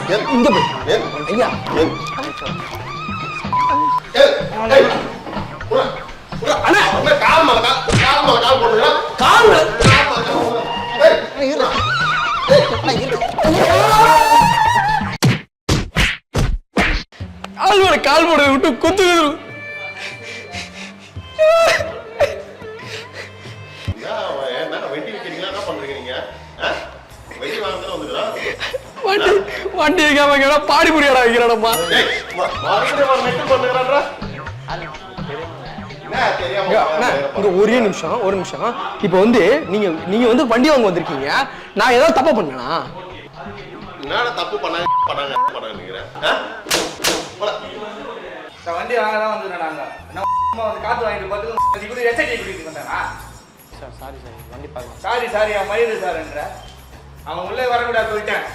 இங்க போய் ஐயா அண்ணா கால் மேல கால் போடுங்க கால் ஆள்வோட கால் போட விட்டு குத்து வெட்டி வைக்கிறீங்களா என்ன பண்றீங்க நீங்க வெட்டி வாங்க வந்துக்கிறோம் வண்டி வைக்காம கேடா பாடி புரியாடா வைக்கிறாடப்பா ஒரே நிமிஷம் இப்ப வந்து நீங்க வந்து வண்டி வாங்க வந்திருக்கீங்க நான் ஏதாவது தப்பா பண்ணேனா தப்பு பண்ணாங்க வண்டி வாங்க தான் வந்துடுறோம் நாங்க வந்து காத்து வாங்கிட்டு பார்த்து எஸ்ஐடி குடிக்கிட்டு வந்தானா சாரி வண்டி பாருங்க சாரி அவன் மயிறு சார்ன்ற அவன் உள்ளே வரக்கூடாது போயிட்டேன்